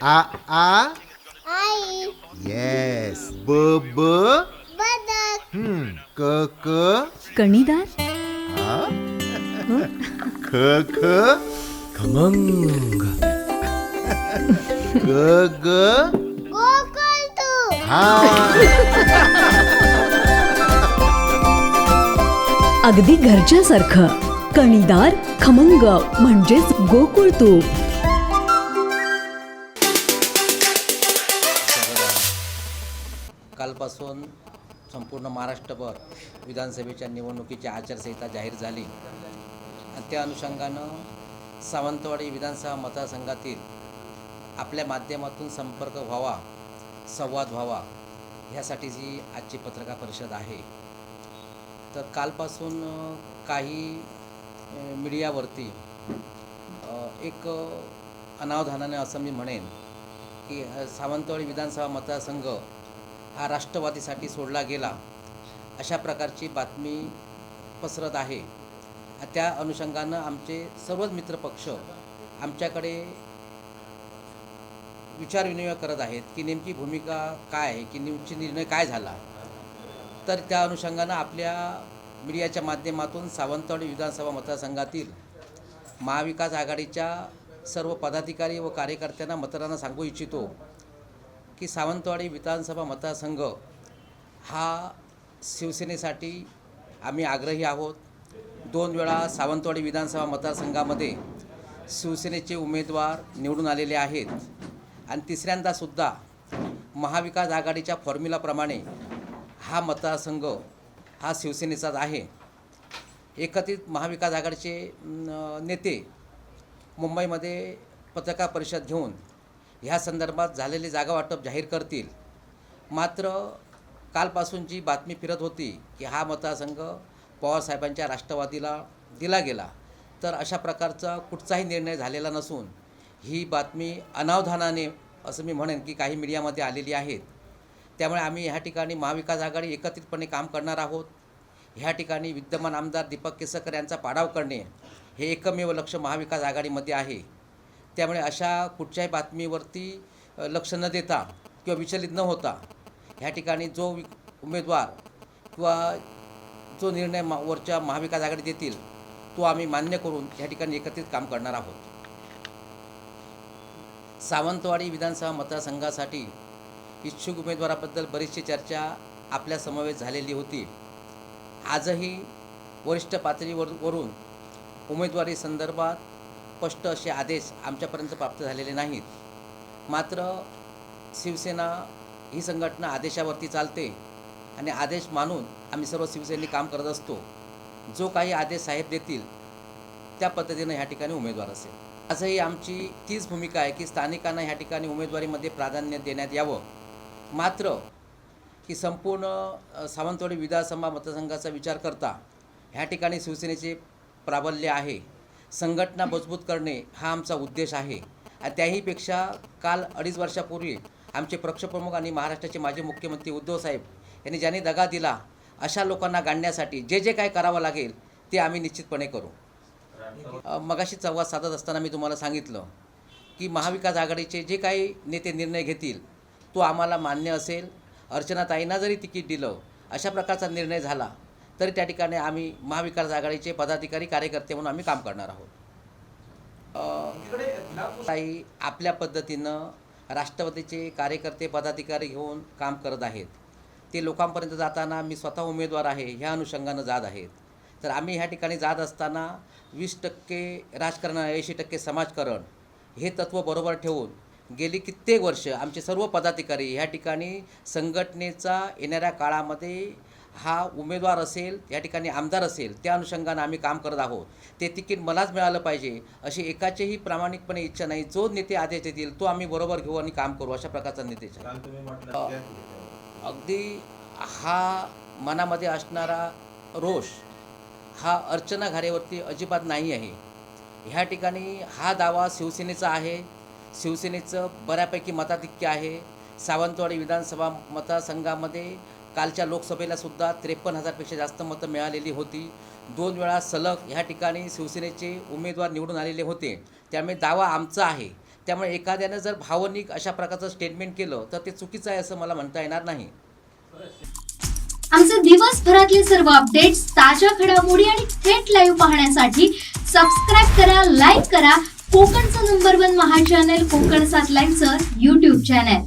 आ आ आई. Yes. ब ब बदक. क क कणीदार. आ हं? ख ख खमंग. ग ग गोकुळतू. हा. अगदी घरच्यासारखं. कणीदार खमंग म्हणजेच गोकुळ तूप. कालपासून संपूर्ण महाराष्ट्रभर विधानसभेच्या निवडणुकीची आचारसंहिता जाहीर झाली आणि त्या अनुषंगानं सावंतवाडी विधानसभा मतदारसंघातील आपल्या माध्यमातून संपर्क व्हावा, संवाद व्हावा ह्यासाठीची आजची पत्रकार परिषद आहे. तर कालपासून काही मीडियावरती एक अनावधानाने असं मी म्हणेन की सावंतवाडी विधानसभा मतदारसंघ हा राष्ट्रवादीसाठी सोडला गेला अशा प्रकारची बातमी पसरत आहे. त्या अनुषंगानं आमचे सर्वच मित्रपक्ष आमच्याकडे विचारविनिमय करत आहेत की नेमकी भूमिका काय आहे, की नेमकी निर्णय काय झाला. तर त्या अनुषंगानं आपल्या मीडियाच्या माध्यमातून सावंतवाडी विधानसभा मतदारसंघातील महाविकास आघाडीच्या सर्व पदाधिकारी व कार्यकर्त्यांना मतदारांना सांगू इच्छितो की सावंतवाडी विधानसभा मतदारसंघ हा शिवसेनेसाठी आम्ही आग्रही आहोत. 2 वेळा सावंतवाडी विधानसभा मतदारसंघामध्ये शिवसेनेचे उमेदवार निवडून आलेले आहेत आणि तिसऱ्यांदासुद्धा महाविकास आघाडीच्या फॉर्म्युलाप्रमाणे हा मतदारसंघ हा शिवसेनेचाच आहे. एकत्रित महाविकास आघाडीचे नेते मुंबईमध्ये पत्रकार परिषद घेऊन ह्या संदर्भात झालेले जागा वाटप जाहीर करतील. मात्र कालपासून जी बातमी फिरत होती की हा मतदारसंघ पवारसाहेबांच्या राष्ट्रवादीला दिला गेला, तर अशा प्रकारचा कुठचाही निर्णय झालेला नसून ही बातमी अनावधानाने असं मी म्हणेन की काही मीडियामध्ये आलेली आहेत. त्यामुळे आम्ही ह्या ठिकाणी महाविकास आघाडी एकत्रितपणे काम करणार आहोत. ह्या ठिकाणी विद्यमान आमदार दीपक केसरकर यांचा पाडाव करणे हे एकमेव लक्ष्य महाविकास आघाडीमध्ये आहे. त्यामुळे अशा कुठच्याही बातमीवरती लक्ष न देता किंवा विचलित न होता ह्या ठिकाणी जो उमेदवार किंवा जो निर्णय वरच्या महाविकास आघाडी देतील तो आम्ही मान्य करून ह्या ठिकाणी एकत्रित काम करणार आहोत. सावंतवाडी विधानसभा मतदारसंघासाठी इच्छुक उमेदवाराबद्दल बरीचशी चर्चा आपल्या समवेत झालेली होती. आजही वरिष्ठ पातळीवरून उमेदवारी संदर्भात स्पष्ट असे आदेश आमच्यापर्यंत प्राप्त झालेले नाहीत. मात्र शिवसेना ही संघटना आदेशावरती चालते आणि आदेश मानून आम्ही सर्व शिवसैनिक काम करत असतो. जो काही आदेश साहेब देतील त्या पद्धतीनं ह्या ठिकाणी उमेदवार असेल. आजही आमची तीच भूमिका आहे की स्थानिकांना ह्या ठिकाणी उमेदवारीमध्ये प्राधान्य देण्यात यावं. मात्र की संपूर्ण सावंतवाडी विधानसभा मतदारसंघाचा विचार करता ह्या ठिकाणी शिवसेनेचे प्राबल्य आहे. संघटना मजबूत करणे हा आमचा उद्देश आहे. आणि त्याहीपेक्षा काल 2.5 वर्षापूर्वी आमचे पक्षप्रमुख आणि महाराष्ट्राचे माजी मुख्यमंत्री उद्धव साहेब यांनी ज्यांनी दगा दिला अशा लोकांना गाडण्यासाठी जे जे काय करावं लागेल ते आम्ही निश्चितपणे करू. मगाशी संवाद साधत असताना मी तुम्हाला सांगितलं की महाविकास आघाडीचे जे काही नेते निर्णय घेतील तो आम्हाला मान्य असेल. अर्चनाताईंना जरी तिकीट दिलं अशा प्रकारचा निर्णय झाला तरी त्या ठिकाणी आम्ही महाविकास आघाडीचे पदाधिकारी कार्यकर्ते म्हणून आम्ही काम करणार आहोत. ताई आपल्या पद्धतीनं राष्ट्रवादीचे कार्यकर्ते पदाधिकारी घेऊन काम करत आहेत. ते लोकांपर्यंत जाताना मी स्वतः उमेदवार आहे ह्या अनुषंगानं जात आहेत. तर आम्ही ह्या ठिकाणी जात असताना 20% राजकारण 80% समाजकारण हे तत्त्व बरोबर ठेवून गेली कित्येक वर्ष आमचे सर्व पदाधिकारी ह्या ठिकाणी संघटनेचा येणाऱ्या काळामध्ये हा उमेदवार असेल या ठिकाणी आमदार असेल त्या अनुषंगानं आम्ही काम करत आहोत. ते तिकीट मलाच मिळालं पाहिजे अशी एकाचीही प्रामाणिकपणे इच्छा नाही. जो नेते आदेश देतील तो आम्ही बरोबर घेऊ आणि काम करू अशा प्रकारचा नेतेचा अगदी हा मनामध्ये असणारा रोष हा अर्चना घारेवरती अजिबात नाही आहे. ह्या ठिकाणी हा दावा शिवसेनेचा आहे. शिवसेनेचं बऱ्यापैकी मताधिक्य आहे. सावंतवाडी विधानसभा मतदारसंघामध्ये कालच्या लोकसभेला सुद्धा 53,000पेक्षा जास्त मतं मिळालेली होती. 2 वेळा सलग ह्या ठिकाणी शिवसेनेचे उमेदवार निवडून आलेले होते. त्यामुळे दावा आमचा आहे त्यामुळे एखाद्यानं जर भावनिक अशा प्रकारचं स्टेटमेंट केलं तर ते चुकीचं आहे असं मला म्हणता येणार नाही. आमचे दिवसभरातले सर्व अपडेट्स, ताज्या घडामोडी आणि थेट लाईव्ह पाहण्यासाठी सबस्क्राईब करा, लाईक करा कोकणचं नंबर 1 महा चॅनल कोकणसाद लाईव्हचं YouTube चॅनल.